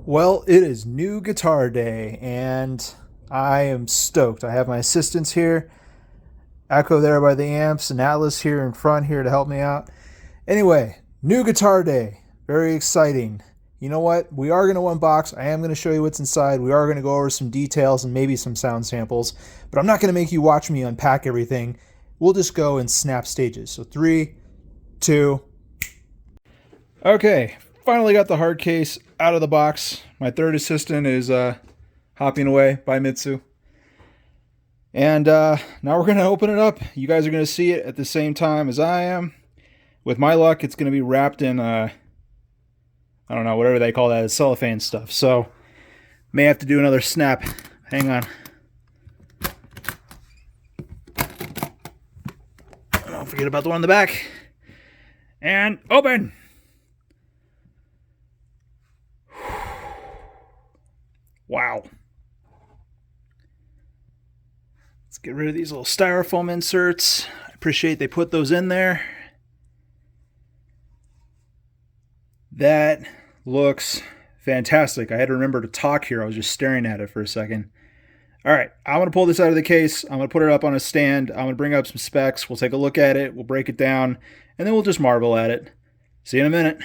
Well, it is new guitar day, and I am stoked. I have my assistants here, Echo there by the amps, and Atlas here in front here to help me out. Anyway, new guitar day. Very exciting. You know what? We are going to unbox. I am going to show you what's inside. We are going to go over some details and maybe some sound samples, but I'm not going to make you watch me unpack everything. We'll just go and snap stages. So 3, 2. Okay, finally got the hard case out of the box. My third assistant is hopping away by Mitsu. And now we're going to open it up. You guys are going to see it at the same time as I am. With my luck, it's going to be wrapped in, I don't know, whatever they call that, cellophane stuff. So, may have to do another snap. Hang on. Don't forget about the one in the back. And open! Wow. Let's get rid of these little styrofoam inserts. I appreciate they put those in there. That looks fantastic. I had to remember to talk here. I was just staring at it for a second. All right, I'm going to pull this out of the case. I'm going to put it up on a stand. I'm going to bring up some specs. We'll take a look at it. We'll break it down, and then we'll just marvel at it. See you in a minute.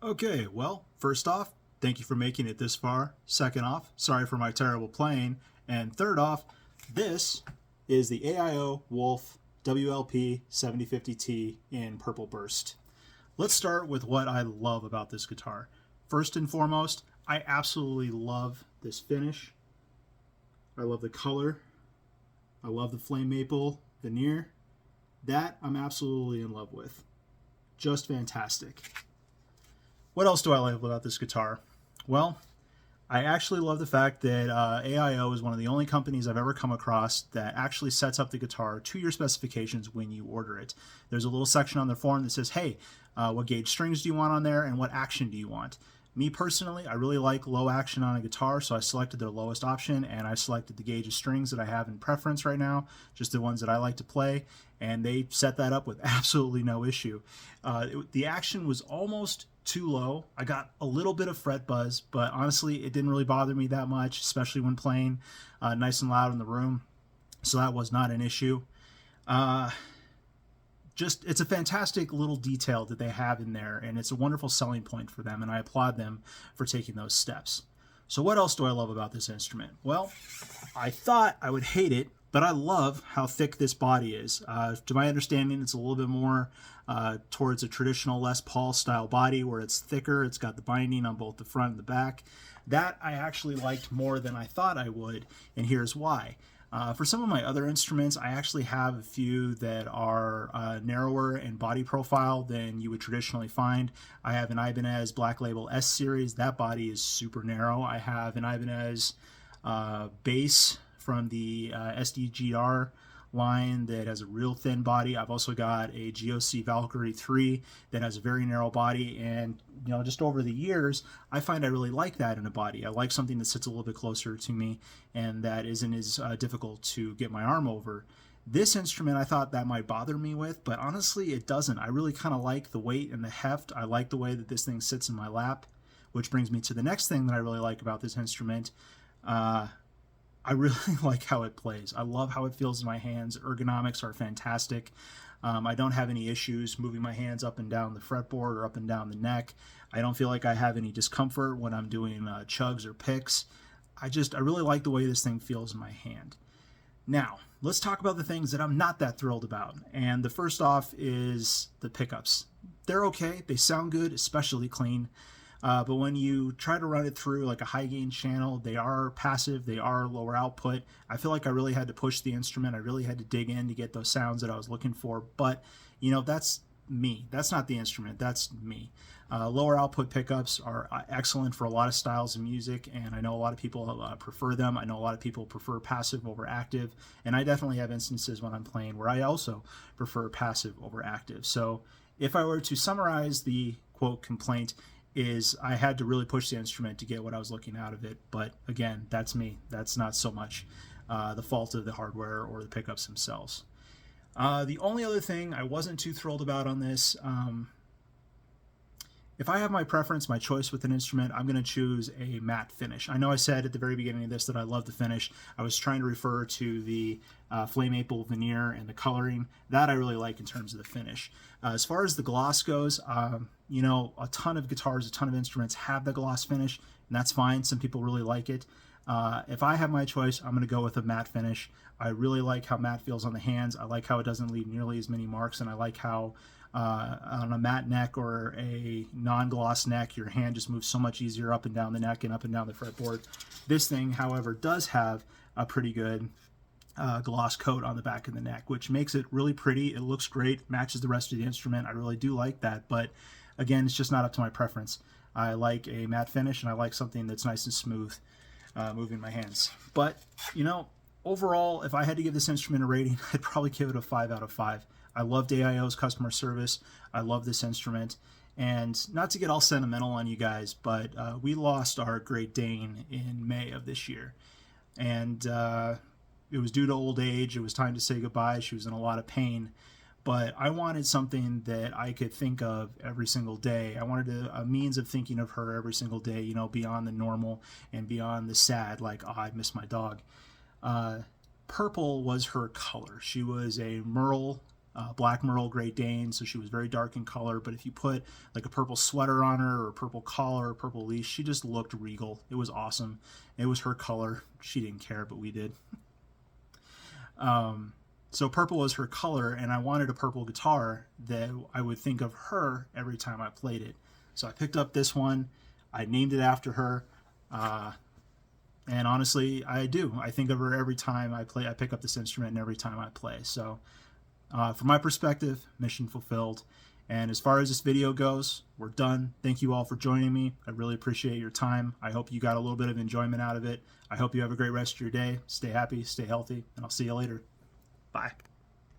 Okay, well, first off, thank you for making it this far. Second off, sorry for my terrible playing. And third off, this is the AIO Wolf WLP 7050T in Purple Burst. Let's start with what I love about this guitar. First and foremost, I absolutely love this finish. I love the color. I love the flame maple veneer. That I'm absolutely in love with. Just fantastic. What else do I like about this guitar? Well, I actually love the fact that AIO is one of the only companies I've ever come across that actually sets up the guitar to your specifications when you order it. There's a little section on their form that says, hey, what gauge strings do you want on there and what action do you want? Me personally, I really like low action on a guitar, so I selected their lowest option, and I selected the gauge of strings that I have in preference right now, just the ones that I like to play, and they set that up with absolutely no issue. The action was almost too low. I got a little bit of fret buzz, but honestly, it didn't really bother me that much, especially when playing nice and loud in the room, so that was not an issue. It's a fantastic little detail that they have in there, and it's a wonderful selling point for them, and I applaud them for taking those steps. So what else do I love about this instrument? Well, I thought I would hate it, But I love how thick this body is. To my understanding, it's a little bit more towards a traditional Les Paul style body where it's thicker. It's got the binding on both the front and the back. That I actually liked more than I thought I would, and here's why. For some of my other instruments, I actually have a few that are narrower in body profile than you would traditionally find. I have an Ibanez Black Label S Series. That body is super narrow. I have an Ibanez bass from the SDGR line that has a real thin body. I've also got a GOC Valkyrie 3 that has a very narrow body, and just over the years I find I really like that in a body. I like something that sits a little bit closer to me and that isn't as difficult to get my arm over. This instrument I thought that might bother me with, but honestly it doesn't. I really kind of like the weight and the heft. I like the way that this thing sits in my lap, which brings me to the next thing that I really like about this instrument. I really like how it plays. I love how it feels in my hands. Ergonomics are fantastic. I don't have any issues moving my hands up and down the fretboard or up and down the neck. I don't feel like I have any discomfort when I'm doing chugs or picks. I really like the way this thing feels in my hand. Now, let's talk about the things that I'm not that thrilled about. And the first off is the pickups. They're okay. They sound good, especially clean. But when you try to run it through like a high gain channel, they are passive, they are lower output. I feel like I really had to push the instrument. I really had to dig in to get those sounds that I was looking for. But, that's me. That's not the instrument. That's me. Lower output pickups are excellent for a lot of styles of music, and I know a lot of people prefer them. I know a lot of people prefer passive over active, and I definitely have instances when I'm playing where I also prefer passive over active. So if I were to summarize the quote complaint, is I had to really push the instrument to get what I was looking out of it. But again, that's me. That's not so much the fault of the hardware or the pickups themselves. The only other thing I wasn't too thrilled about on this, if I have my preference, my choice with an instrument, I'm going to choose a matte finish. I know I said at the very beginning of this that I love the finish. I was trying to refer to the flame maple veneer and the coloring. That I really like in terms of the finish. As far as the gloss goes, a ton of guitars, a ton of instruments have the gloss finish, and that's fine. Some people really like it. If I have my choice, I'm going to go with a matte finish. I really like how matte feels on the hands. I like how it doesn't leave nearly as many marks, and I like how on a matte neck or a non-gloss neck, your hand just moves so much easier up and down the neck and up and down the fretboard. This thing, however, does have a pretty good gloss coat on the back of the neck, which makes it really pretty. It looks great, matches the rest of the instrument. I really do like that, but again, it's just not up to my preference. I like a matte finish, and I like something that's nice and smooth moving my hands. But, overall, if I had to give this instrument a rating, I'd probably give it a 5 out of 5. I loved AIO's customer service. I love this instrument. And not to get all sentimental on you guys, but we lost our Great Dane in May of this year. And it was due to old age. It was time to say goodbye. She was in a lot of pain. But I wanted something that I could think of every single day. I wanted a means of thinking of her every single day, beyond the normal and beyond the sad, like, oh, I miss my dog. Purple was her color. She was a Merle, black Merle Great Dane, so she was very dark in color, but if you put like a purple sweater on her or a purple collar or purple leash, she just looked regal. It was awesome. It was her color. She didn't care, but we did. So purple was her color, and I wanted a purple guitar that I would think of her every time I played it. So I picked up this one. I named it after her. And honestly, I do. I think of her every time I play. I pick up this instrument and every time I play. So from my perspective, mission fulfilled. And as far as this video goes, we're done. Thank you all for joining me. I really appreciate your time. I hope you got a little bit of enjoyment out of it. I hope you have a great rest of your day. Stay happy, stay healthy, and I'll see you later. Bye.